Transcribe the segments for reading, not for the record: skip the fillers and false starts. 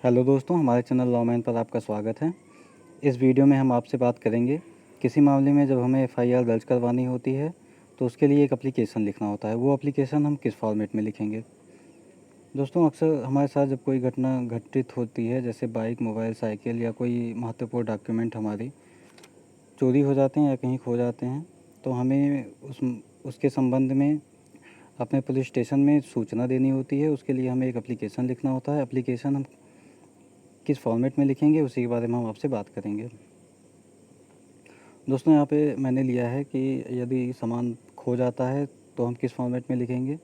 Hello दोस्तों, हमारे channel लॉमैन पर आपका स्वागत है। इस वीडियो में हम आपसे बात करेंगे किसी मामले में जब हमें एफआईआर दर्ज करवानी होती है तो उसके लिए एक एप्लीकेशन लिखना होता है। वो एप्लीकेशन हम किस फॉर्मेट में लिखेंगे। दोस्तों, अक्सर हमारे साथ जब कोई घटना घटित होती है, जैसे बाइक, मोबाइल, साइकिल या कोई महत्वपूर्ण डॉक्यूमेंट हमारी चोरी हो जाते हैं या कहीं खो जाते हैं, तो हमें उसके संबंध में अपने पुलिस स्टेशन में सूचना देनी होती है। उसके लिए हमें एक एप्लीकेशन लिखना होता है। एप्लीकेशन हम किस फॉर्मेट में लिखेंगे उसी के बारे में हम आपसे बात करेंगे। दोस्तों, यहाँ पे मैंने लिया है कि यदि सामान खो जाता है तो हम किस फॉर्मेट में लिखेंगे,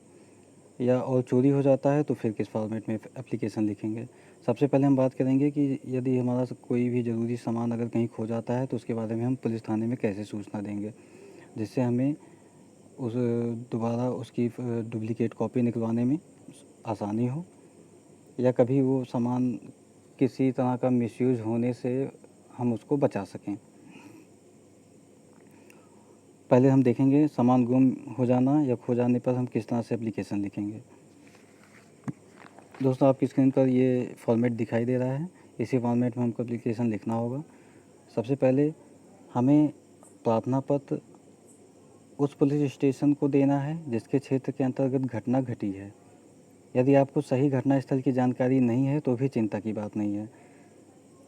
या और चोरी हो जाता है तो फिर किस फॉर्मेट में एप्लीकेशन लिखेंगे। सबसे पहले हम बात करेंगे कि यदि हमारा कोई भी ज़रूरी सामान अगर कहीं खो जाता है तो उसके बारे में हम पुलिस थाने में कैसे सूचना देंगे, जिससे हमें उस दोबारा उसकी डुप्लिकेट कॉपी निकलवाने में आसानी हो, या कभी वो सामान किसी तरह का मिसयूज़ होने से हम उसको बचा सकें। पहले हम देखेंगे सामान गुम हो जाना या खो जाने पर हम किस तरह से एप्लीकेशन लिखेंगे। दोस्तों, आपकी स्क्रीन पर ये फॉर्मेट दिखाई दे रहा है। इसी फॉर्मेट में हमको एप्लीकेशन लिखना होगा। सबसे पहले हमें प्रार्थना पत्र उस पुलिस स्टेशन को देना है जिसके क्षेत्र के अंतर्गत घटना घटी है। यदि आपको सही घटना स्थल की जानकारी नहीं है तो भी चिंता की बात नहीं है।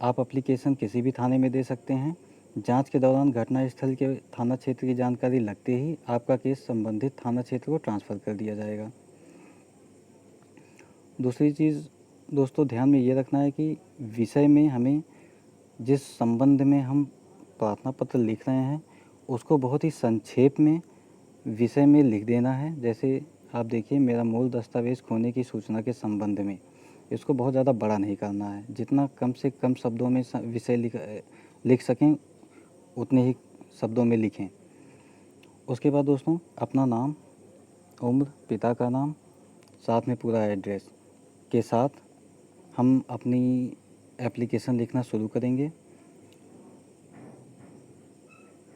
आप एप्लीकेशन किसी भी थाने में दे सकते हैं। जांच के दौरान घटना स्थल के थाना क्षेत्र की जानकारी लगते ही आपका केस संबंधित थाना क्षेत्र को ट्रांसफ़र कर दिया जाएगा। दूसरी चीज़ दोस्तों, ध्यान में ये रखना है कि विषय में हमें जिस संबंध में हम प्रार्थना पत्र लिख रहे हैं उसको बहुत ही संक्षेप में विषय में लिख देना है। जैसे आप देखिए, मेरा मूल दस्तावेज़ खोने की सूचना के संबंध में, इसको बहुत ज़्यादा बड़ा नहीं करना है। जितना कम से कम शब्दों में विषय लिख सकें उतने ही शब्दों में लिखें। उसके बाद दोस्तों, अपना नाम, उम्र, पिता का नाम, साथ में पूरा एड्रेस के साथ हम अपनी एप्लीकेशन लिखना शुरू करेंगे।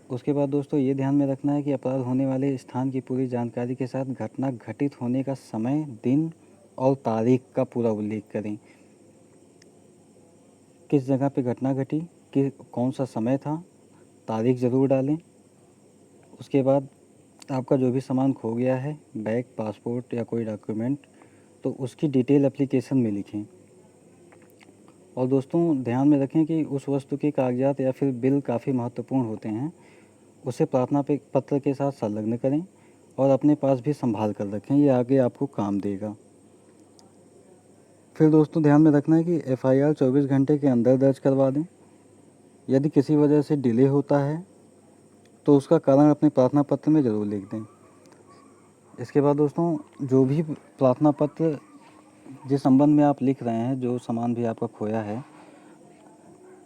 उसके बाद दोस्तों, ये ध्यान में रखना है कि अपराध होने वाले स्थान की पूरी जानकारी के साथ घटना घटित होने का समय, दिन और तारीख का पूरा उल्लेख करें। किस जगह पे घटना घटी, कि कौन सा समय था, तारीख ज़रूर डालें। उसके बाद आपका जो भी सामान खो गया है, बैग, पासपोर्ट या कोई डॉक्यूमेंट, तो उसकी डिटेल एप्लीकेशन में लिखें। और दोस्तों, ध्यान में रखें कि उस वस्तु के कागजात या फिर बिल काफ़ी महत्वपूर्ण होते हैं, उसे प्रार्थना पत्र के साथ संलग्न करें और अपने पास भी संभाल कर रखें। ये आगे आपको काम देगा। फिर दोस्तों, ध्यान में रखना है कि एफआईआर 24 घंटे के अंदर दर्ज करवा दें। यदि किसी वजह से डिले होता है तो उसका कारण अपने प्रार्थना पत्र में ज़रूर लिख दें। इसके बाद दोस्तों, जो भी प्रार्थना पत्र जिस संबंध में आप लिख रहे हैं, जो सामान भी आपका खोया है,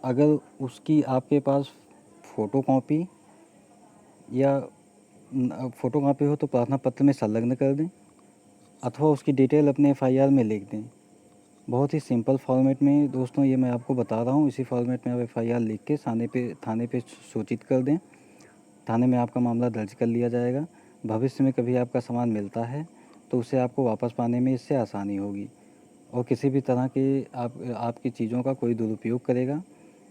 अगर उसकी आपके पास फ़ोटोकॉपी या फ़ोटोकॉपी हो तो प्रार्थना पत्र में संलग्न कर दें, अथवा उसकी डिटेल अपने एफआईआर में लिख दें। बहुत ही सिंपल फॉर्मेट में दोस्तों ये मैं आपको बता रहा हूँ। इसी फॉर्मेट में आप एफआईआर लिख के थाने पे सूचित कर दें। थाने में आपका मामला दर्ज कर लिया जाएगा। भविष्य में कभी आपका सामान मिलता है तो उसे आपको वापस पाने में इससे आसानी होगी। और किसी भी तरह के आपकी चीज़ों का कोई दुरुपयोग करेगा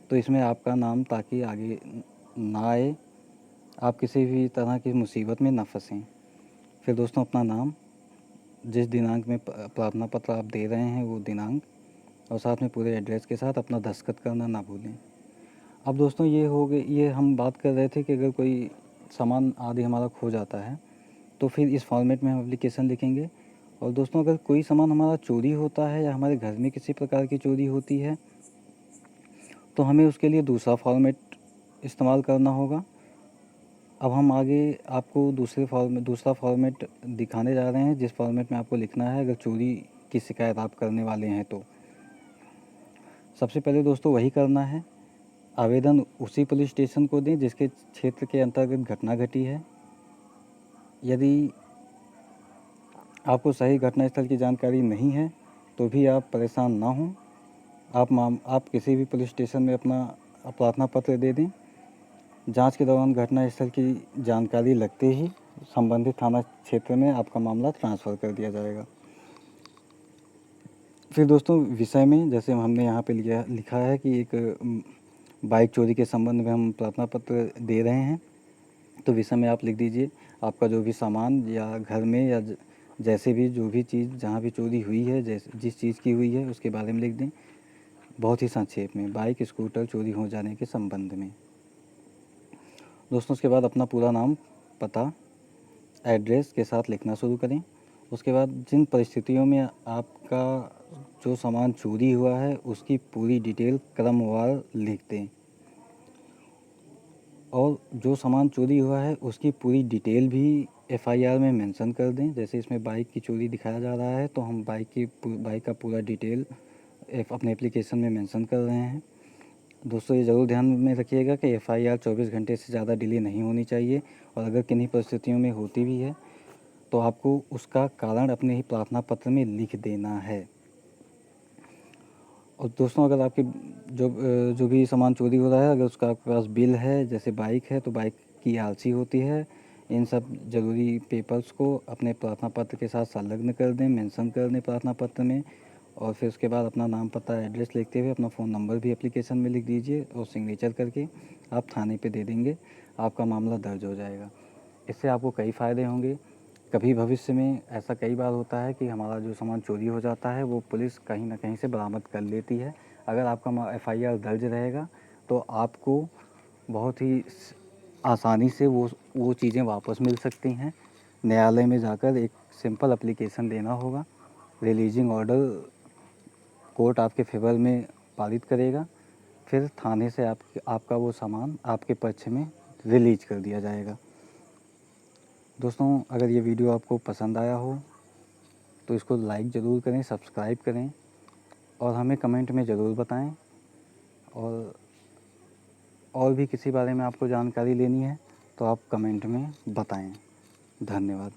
तो इसमें आपका नाम ताकि आगे ना आए, आप किसी भी तरह की मुसीबत में ना फंसें। फिर दोस्तों, अपना नाम, जिस दिनांक में प्रार्थना पत्र आप दे रहे हैं वो दिनांक, और साथ में पूरे एड्रेस के साथ अपना दस्तखत करना ना भूलें। अब दोस्तों, ये हो गए, ये हम बात कर रहे थे कि अगर कोई सामान आदि हमारा खो जाता है तो फिर इस फॉर्मेट में हम एप्लीकेशन लिखेंगे। और दोस्तों, अगर कोई सामान हमारा चोरी होता है या हमारे घर में किसी प्रकार की चोरी होती है तो हमें उसके लिए दूसरा फॉर्मेट इस्तेमाल करना होगा। अब हम आगे आपको दूसरा फॉर्मेट दिखाने जा रहे हैं, जिस फॉर्मेट में आपको लिखना है अगर चोरी की शिकायत आप करने वाले हैं तो। सबसे पहले दोस्तों वही करना है, आवेदन उसी पुलिस स्टेशन को दें जिसके क्षेत्र के अंतर्गत घटना घटी है। यदि आपको सही घटनास्थल की जानकारी नहीं है तो भी आप परेशान ना हों। आप किसी भी पुलिस स्टेशन में अपना प्रार्थना पत्र दे दें। जांच के दौरान घटनास्थल की जानकारी लगते ही संबंधित थाना क्षेत्र में आपका मामला ट्रांसफ़र कर दिया जाएगा। फिर दोस्तों विषय में जैसे हमने यहाँ पे लिखा है कि एक बाइक चोरी के संबंध में हम प्रार्थना पत्र दे रहे हैं, तो विषय में आप लिख दीजिए आपका जो भी सामान या घर में या जैसे भी जो भी चीज़ जहाँ भी चोरी हुई है, जैसे जिस चीज़ की हुई है उसके बारे में लिख दें, बहुत ही संक्षेप में, बाइक स्कूटर चोरी हो जाने के संबंध में। दोस्तों उसके बाद अपना पूरा नाम, पता, एड्रेस के साथ लिखना शुरू करें। उसके बाद जिन परिस्थितियों में आपका जो सामान चोरी हुआ है उसकी पूरी डिटेल क्रमवार लिख दें, और जो सामान चोरी हुआ है उसकी पूरी डिटेल भी एफआईआर में मेंशन कर दें। जैसे इसमें बाइक की चोरी दिखाया जा रहा है तो हम बाइक का पूरा डिटेल अपने एप्लीकेशन में मेंशन कर रहे हैं। दोस्तों ये ज़रूर ध्यान में रखिएगा कि एफआईआर 24 घंटे से ज़्यादा डिले नहीं होनी चाहिए, और अगर किन्हीं परिस्थितियों में होती भी है तो आपको उसका कारण अपने ही प्रार्थना पत्र में लिख देना है। और दोस्तों अगर आपके जो भी सामान चोरी हो रहा है, अगर उसका आपके पास बिल है, जैसे बाइक है तो बाइक की आरसी होती है, इन सब ज़रूरी पेपर्स को अपने प्रार्थना पत्र के साथ संलग्न कर दें, मेंशन कर दें प्रार्थना पत्र में। और फिर उसके बाद अपना नाम, पता, एड्रेस लिखते हुए अपना फ़ोन नंबर भी एप्लीकेशन में लिख दीजिए और सिग्नेचर करके आप थाने पे दे देंगे, आपका मामला दर्ज हो जाएगा। इससे आपको कई फ़ायदे होंगे। कभी भविष्य में ऐसा कई बार होता है कि हमारा जो सामान चोरी हो जाता है वो पुलिस कहीं ना कहीं से बरामद कर लेती है। अगर आपका एफआईआर दर्ज रहेगा तो आपको बहुत ही आसानी से वो चीज़ें वापस मिल सकती हैं। न्यायालय में जाकर एक सिंपल एप्लीकेशन देना होगा, रिलीजिंग ऑर्डर कोर्ट आपके फेवर में पारित करेगा, फिर थाने से आपका वो सामान आपके पक्ष में रिलीज कर दिया जाएगा। दोस्तों अगर ये वीडियो आपको पसंद आया हो तो इसको लाइक ज़रूर करें, सब्सक्राइब करें और हमें कमेंट में ज़रूर बताएं। और भी किसी बारे में आपको जानकारी लेनी है तो आप कमेंट में बताएं। धन्यवाद।